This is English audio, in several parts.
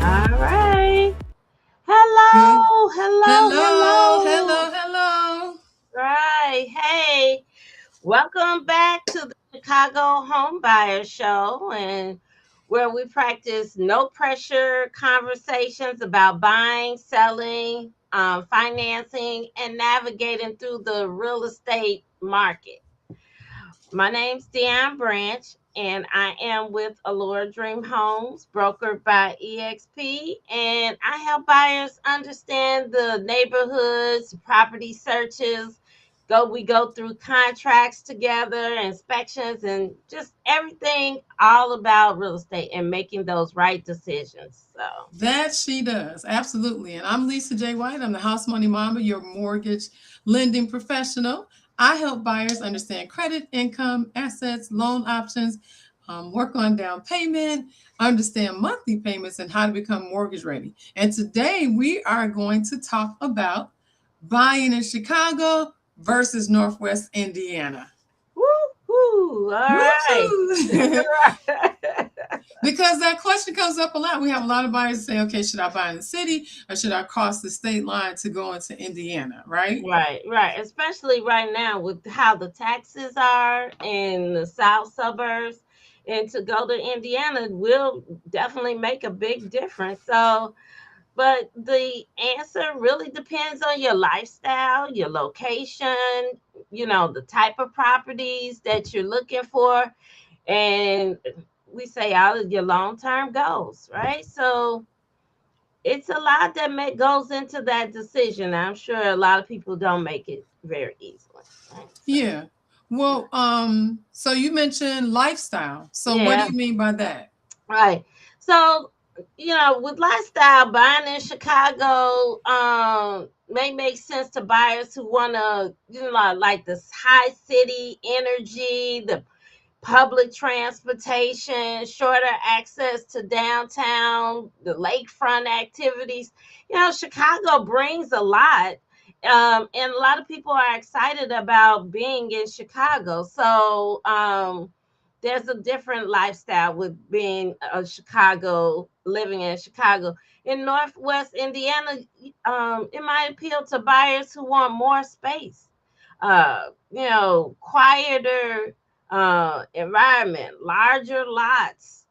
All right. Good. Hello, hello, Hello, hello. hello, hello. Right. Hey, welcome back to the Chicago Home Buyer Show, and where we practice no pressure conversations about buying, selling, financing, and navigating through the real estate market. My name's Dione Branch, and I am with Allure Dream Homes, brokered by EXP, and I help buyers understand the neighborhoods, property searches. We go through contracts together, inspections, and just everything all about real estate and making those right decisions. So, That she does. Absolutely. And I'm Lisa J. White. I'm the House Money Mama, your mortgage lending professional. I help buyers understand credit, income, assets, loan options, work on down payment, understand monthly payments, and how to become mortgage ready. And today we are going to talk about buying in Chicago versus Northwest Indiana. woo hoo! All right. Woohoo! Because that question comes up a lot. We have a lot of buyers say, okay, should I buy in the city or should I cross the state line to go into Indiana, right? Right, right. Especially right now with how the taxes are in the south suburbs. And to go to Indiana will definitely make a big difference. So, but the answer really depends on your lifestyle, your location, the type of properties that you're looking for. And we say all of your long term goals, right? So, it's a lot that goes into that decision. I'm sure a lot of people don't make it very easily. Right? So, Yeah. Well, so you mentioned lifestyle. So what do yeah, you mean by that? right. So, with lifestyle buying in Chicago, may make sense to buyers who want to, like this high city energy, the public transportation, shorter access to downtown, the lakefront activities. Chicago brings a lot. And a lot of people are excited about being in Chicago. So there's a different lifestyle with being a Chicago, living in Chicago. In Northwest Indiana, it might appeal to buyers who want more space, quieter environment, larger lots,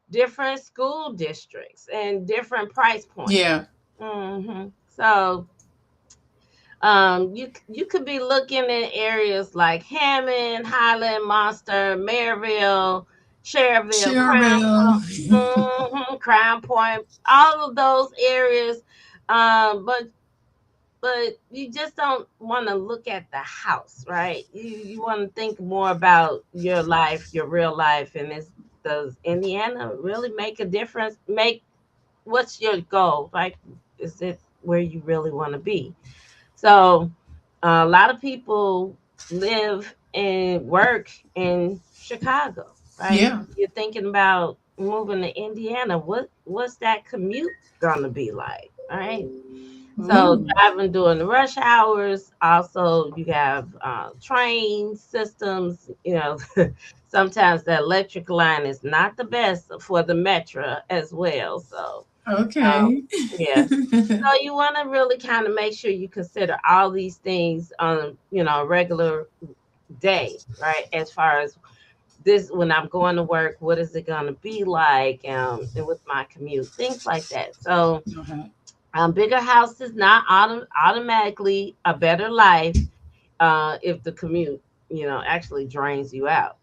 different school districts, and different price points. Yeah. So you could be looking in areas like Hammond, Highland, Monster, Maryville, Cherville, Cherville. Crown Point, all of those areas. But you just don't want to look at the house, right? You want to think more about your life, your real life, and does Indiana really make a difference? What's your goal? Like, is it where you really want to be? So, a lot of people live and work in Chicago, right? Yeah. You're thinking about moving to Indiana. What's that commute gonna be like? All right. So Ooh. driving during the rush hours. Also, you have train systems. Sometimes the electric line is not the best for the metro as well. So, um, Okay. yeah. So you want to really kind of make sure you consider all these things on a regular day, right? As far as this, when I'm going to work, what is it going to be like? And with my commute, things like that. So Okay. bigger house is not automatically a better life if the commute, actually drains you out.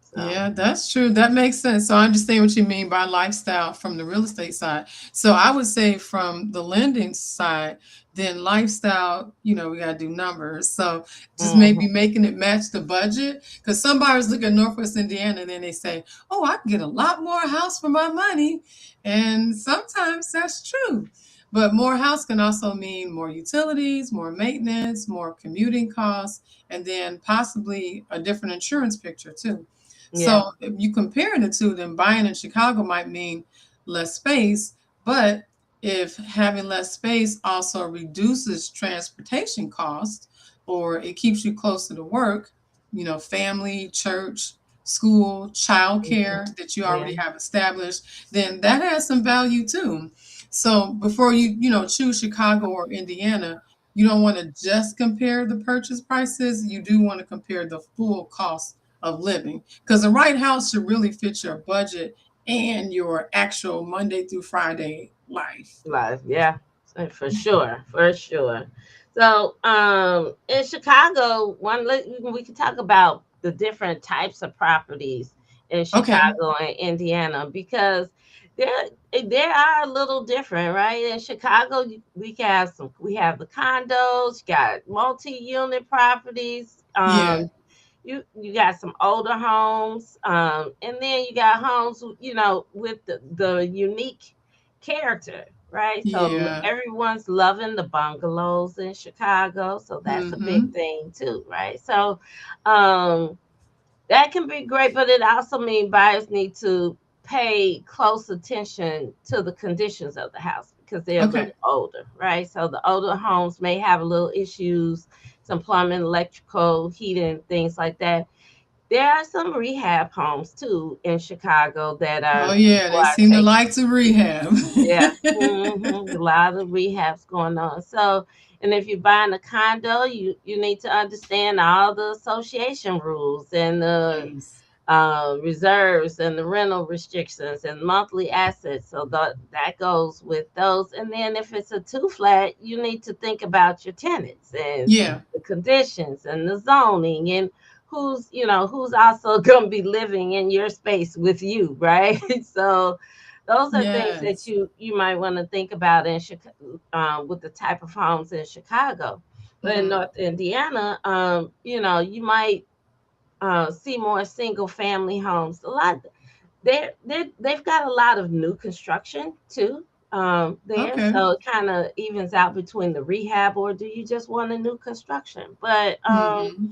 So, Yeah, that's true. That makes sense. So I understand what you mean by lifestyle from the real estate side. So I would say from the lending side, then lifestyle, we got to do numbers. So just maybe mhm. making it match the budget. Because some buyers look at Northwest Indiana and then they say, oh, I can get a lot more house for my money. And sometimes that's true. But more house can also mean more utilities, more maintenance, more commuting costs, and then possibly a different insurance picture too. Yeah. So if you compare the two, then buying in Chicago might mean less space, but if having less space also reduces transportation costs or it keeps you closer to work, family, church, school, Mhm. childcare that you Yeah. already have established, then that has some value too. So before you choose Chicago or Indiana, you don't want to just compare the purchase prices. You do want to compare the full cost of living because the right house should really fit your budget and your actual Monday through Friday life. Life, yeah, for sure, for sure. So, in Chicago, we can talk about the different types of properties in Okay. Chicago and Indiana because they are a little different, right? In Chicago, we have the condos, you got multi-unit properties, Yeah. you got some older homes, and then you got homes, with the unique character, right? So Yeah. everyone's loving the bungalows in Chicago, so that's a big Mm-hmm. thing too, right? So um that can be great, but it also means buyers need to pay close attention to the conditions of the house because they're a Okay. little older, right? So the older homes may have a little issues, some plumbing, electrical, heating, things like that. There are some rehab homes too in Chicago that Oh are yeah, people they are seem to taking. like to rehab. Yeah, a lot of rehabs going on. So, and if you're buying a condo, you need to understand all the association rules and the Yes. reserves and the rental restrictions and monthly assets. So that goes with those. And then if it's a two flat, you need to think about your tenants and Yeah. the conditions and the zoning and who's also going to be living in your space with you, right? So those are things that Yes. you might want to think about in Chicago, with the type of homes in Chicago. But in Mm-hmm. North Indiana, you might see more single family homes. A lot they've got a lot of new construction too. There, Okay. so it kind of evens out between the rehab or do you just want a new construction? But Mm-hmm.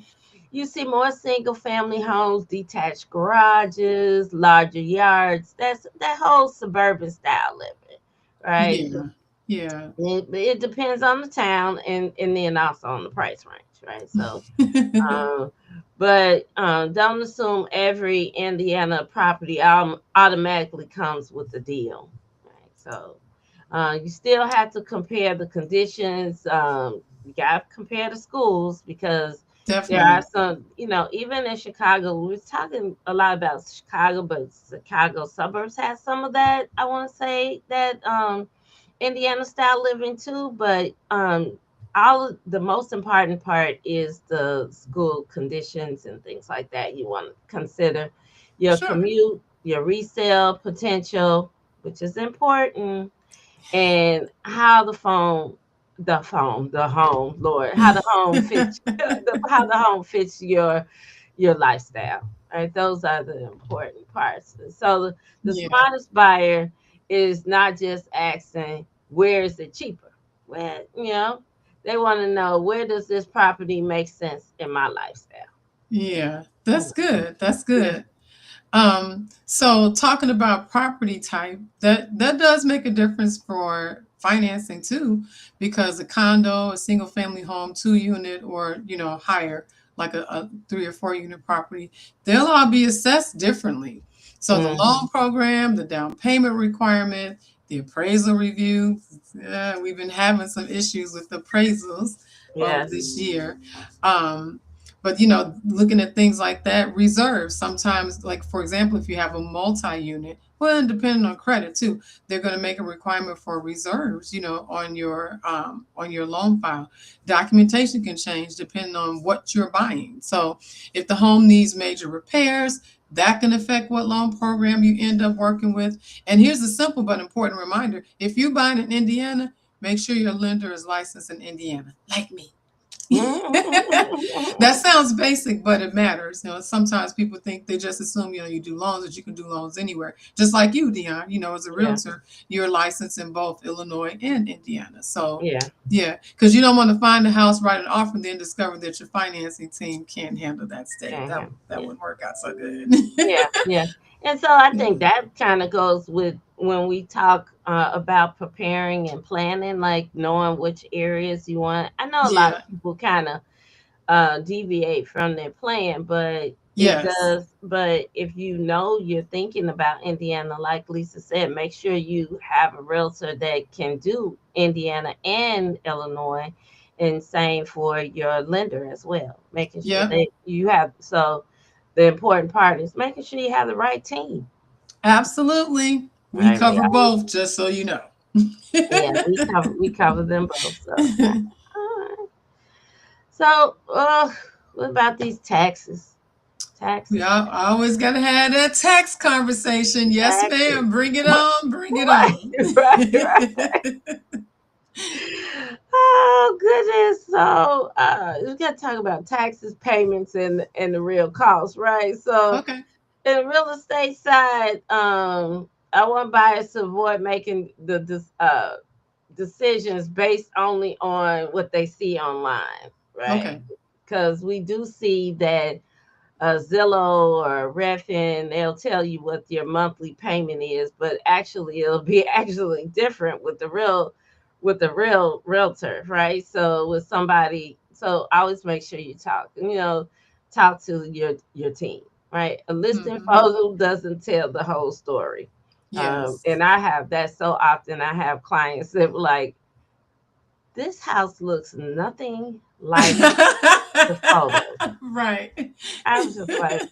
you see more single family homes, detached garages, larger yards. That's that whole suburban style living, right? Yeah. Yeah. It depends on the town and then also on the price range, right? So um, but don't assume every Indiana property automatically comes with a deal. Right? So you still have to compare the conditions. You got to compare the schools because there are Definitely. some, even in Chicago, we are talking a lot about Chicago, but Chicago suburbs have some of that. I want to say that Indiana style living too, but the most important part is the school conditions and things like that. You want to consider your Sure. commute, your resale potential, which is important, and how the home, Lord, how the home fits, how the home fits your lifestyle. Right, those are the important parts. So the Yeah. smartest buyer is not just asking where is it cheaper. Well, they want to know where does this property make sense in my lifestyle. Yeah. That's good. That's Yeah. good. So talking about property type, that does make a difference for financing too, because a condo, a single family home, 2 unit, or higher, like a 3 or 4 unit property, they'll all be assessed differently. So the Hmm. loan program, the down payment requirement, the appraisal review, we've been having some issues with appraisals Yes. this year. Um, but looking at things like that, reserves sometimes, like for example, if you have a multi-unit, well, and depending on credit too, they're going to make a requirement for reserves, on your loan file. Documentation can change depending on what you're buying. So if the home needs major repairs, that can affect what loan program you end up working with. And here's a simple but important reminder: if you're buying in Indiana, make sure your lender is licensed in Indiana, like me. That sounds basic, but it matters. Sometimes people think they just assume, you do loans, that you can do loans anywhere. Just like you, Dion, as a Yeah, realtor, you're licensed in both Illinois and Indiana. So, yeah, yeah, because you don't want to find a house, write an offer, and then discover that your financing team can't handle that state. can't That have, that yeah, wouldn't work out so good. yeah, yeah. And so I think that kind of goes with when we talk about preparing and planning, like knowing which areas you want. I know a lot Yeah. of people kind of deviate from their plan, but it Yes. does. But if you know you're thinking about Indiana, like Lisa said, make sure you have a realtor that can do Indiana and Illinois, and same for your lender as well. Making sure Yep. that you have, so the important part is making sure you have the right team. Absolutely. We Right? cover both, just so you know. Yeah, we cover them both. So okay. All right. So what about these taxes? We Taxes, I always got to have that tax conversation. Yes, taxes. ma'am. Bring it on. Bring it Right, on. right. Oh goodness. So we gotta talk about taxes, payments, and the real cost, right? So Okay. in the real estate side, I want buyers to avoid making decisions based only on what they see online, right? Okay. Because we do see that Zillow or Redfin, they'll tell you what your monthly payment is, but actually it'll be actually different with the real realtor, right? So with somebody, so always make sure you talk to your team, right? A listing Hmm. photo doesn't tell the whole story. Yes. And I have that so often. I have clients that were like, this house looks nothing like the photos. Right. I was just like,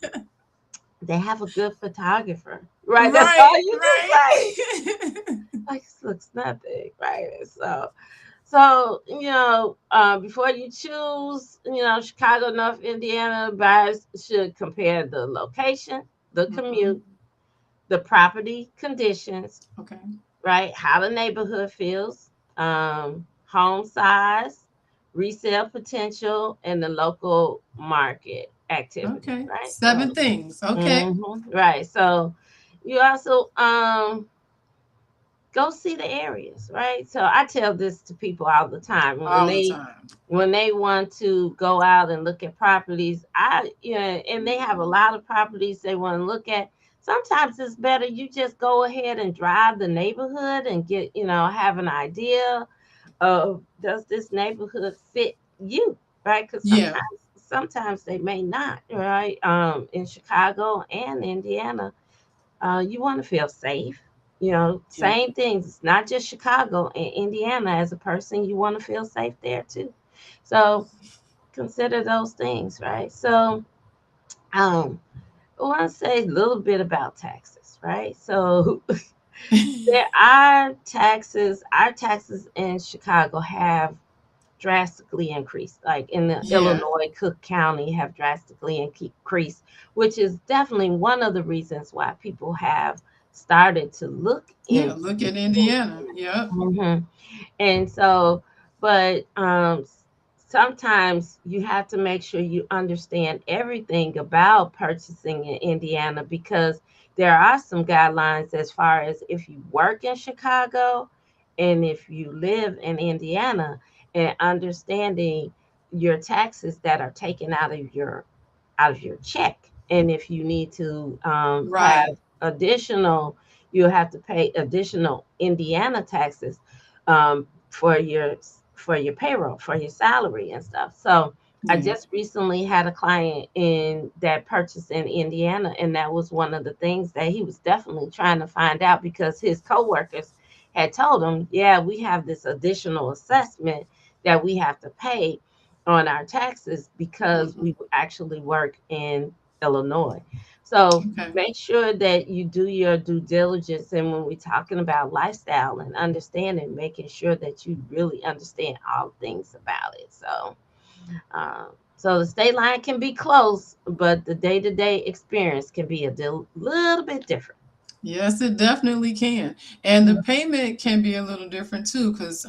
they have a good photographer, right? That's all Right. you can say. Right. Like, this looks nothing, right? So before you choose, Chicago, North Indiana, buyers should compare the location, the Hmm. commute, the property conditions, Okay. right? How the neighborhood feels, home size, resale potential, and the local market activity, Okay. right? Seven things. Okay. Right. So you also go see the areas, right? So I tell this to people all the time when All the they time. when they want to go out and look at properties. And they have a lot of properties they want to look at. Sometimes it's better you just go ahead and drive the neighborhood and have an idea of, does this neighborhood fit you, right? Because Yeah. sometimes they may not, right? In Chicago and Indiana, you want to feel safe. Yeah. Same things. It's not just Chicago and Indiana. As a person, you want to feel safe there too. So consider those things, right? So um, I want to say a little bit about taxes, right? So there are taxes. Our taxes in Chicago have drastically increased. Like in the Yeah. Illinois, Cook County have drastically increased, which is definitely one of the reasons why people have started to look Yeah. into Look at Indiana. Indiana. Yep. And so, but sometimes you have to make sure you understand everything about purchasing in Indiana, because there are some guidelines as far as if you work in Chicago and if you live in Indiana, and understanding your taxes that are taken out of your check. And if you need to have Right. additional, you'll have to pay additional Indiana taxes for your payroll, for your salary and stuff. So I Yeah. just recently had a client in that purchased in Indiana, and that was one of the things that he was definitely trying to find out, because his coworkers had told him, yeah, we have this additional assessment that we have to pay on our taxes because Hmm. we actually work in Illinois. So Okay. make sure that you do your due diligence. And when we're talking about lifestyle and understanding, making sure that you really understand all things about it. So the state line can be close, but the day to day experience can be a little bit different. Yes, it definitely can. And the payment can be a little different too, because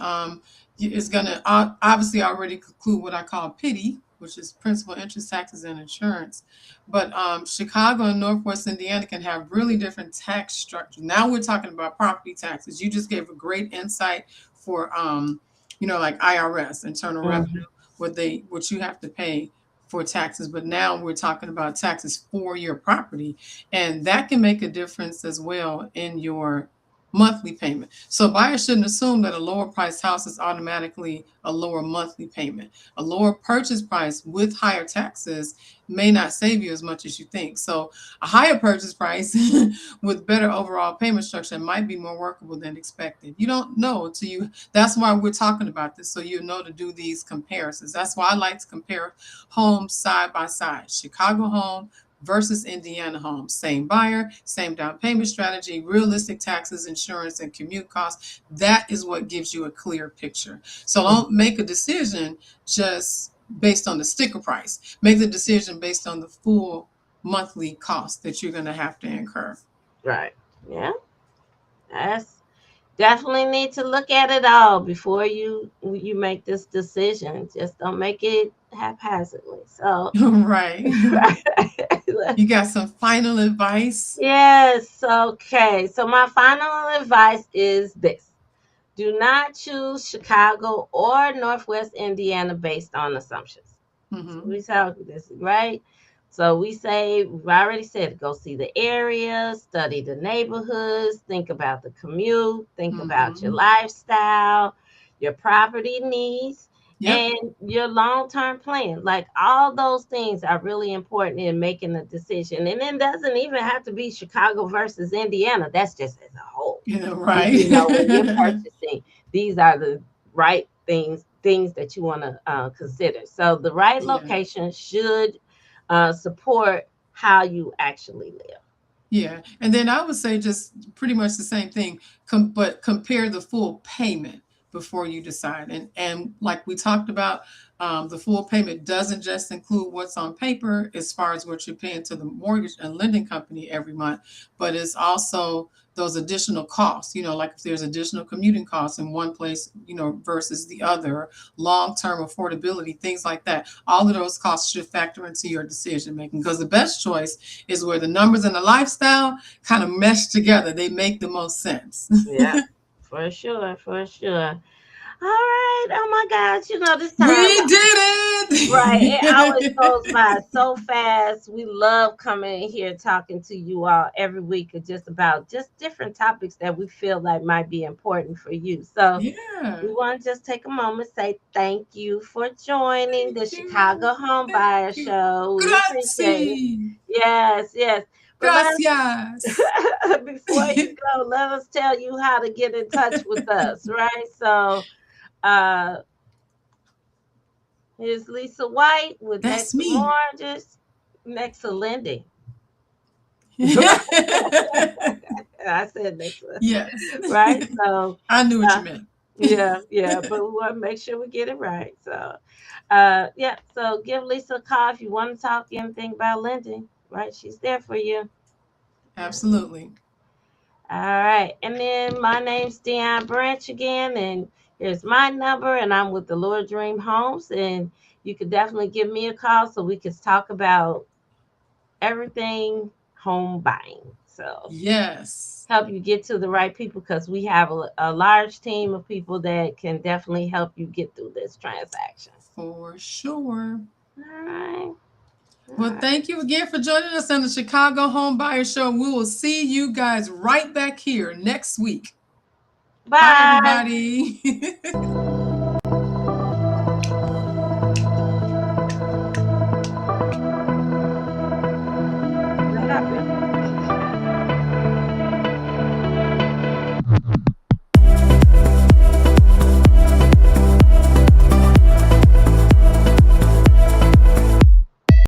It's going to obviously already conclude what I call pity, which is principal, interest, taxes, and insurance. But Chicago and Northwest Indiana can have really different tax structures. Now we're talking about property taxes. You just gave a great insight for, like IRS, Internal Revenue, Mhm. what you have to pay for taxes. But now we're talking about taxes for your property, and that can make a difference as well in your monthly payment. So buyers shouldn't assume that a lower priced house is automatically a lower monthly payment. A lower purchase price with higher taxes may not save you as much as you think. So a higher purchase price with better overall payment structure might be more workable than expected. You don't know until you, that's why we're talking about this. So you know to do these comparisons. That's why I like to compare homes side by side. Chicago home versus Indiana home. Same buyer, same down payment strategy, realistic taxes, insurance, and commute costs. That is what gives you a clear picture. So don't make a decision just based on the sticker price. Make the decision based on the full monthly cost that you're going to have to incur. Right. Yeah. That's definitely need to look at it all before you make this decision. Just don't make it haphazardly. So, Right. You got some final advice? yes. Okay. So my final advice is this: do not choose Chicago or Northwest Indiana based on assumptions. So Mm-hmm. we saw this, right? So we've already said, go see the areas, study the neighborhoods, think about the commute, think about your Mm-hmm. lifestyle, your property needs, Yep. and your long term plan. Like all those things are really important in making a decision. And it doesn't even have to be Chicago versus Indiana. That's just as a whole. Right. When you're purchasing, these are the right things that you want to consider. So the right Yeah. location should support how you actually live. Yeah, and then I would say just pretty much the same thing, but compare the full payment before you decide. And like we talked about, the full payment doesn't just include what's on paper as far as what you're paying to the mortgage and lending company every month, but it's also those additional costs. Like if there's additional commuting costs in one place, versus the other, long-term affordability, things like that. All of those costs should factor into your decision making because the best choice is where the numbers and the lifestyle kind of mesh together. They make the most sense. Yeah, for sure, for sure. All right. Oh my gosh, this time. We did Right. It always it. goes by so fast. We love coming in here talking to you all every week just about just different topics that we feel like might be important for you. So we Yeah. want to just take a moment, say thank you for joining the Thank Chicago you. Home Thank Buyer you. Show. We appreciate it. Grazie. Yes, yes. But Gracias. before you go, let us tell you how to get in touch with us, right? So uh here's Lisa White with That's Next me. Mortgage, Next to Lending. I said next, Yes. right? So, I knew what uh, you meant. yeah, yeah, but we want to make sure we get it right. So, yeah, so give Lisa a call if you want to talk anything about lending, right? She's there for you. Absolutely. All right. And then my name's Dion Branch again, and here's my number, and I'm with the Lord Dream Homes, and you could definitely give me a call so we could talk about everything home buying. So Yes. help you get to the right people because we have a large team of people that can definitely help you get through this transaction. For sure. All right. All Well, right. thank you again for joining us on the Chicago Home Buyer Show. We will see you guys right back here next week. Bye, Bye. everybody.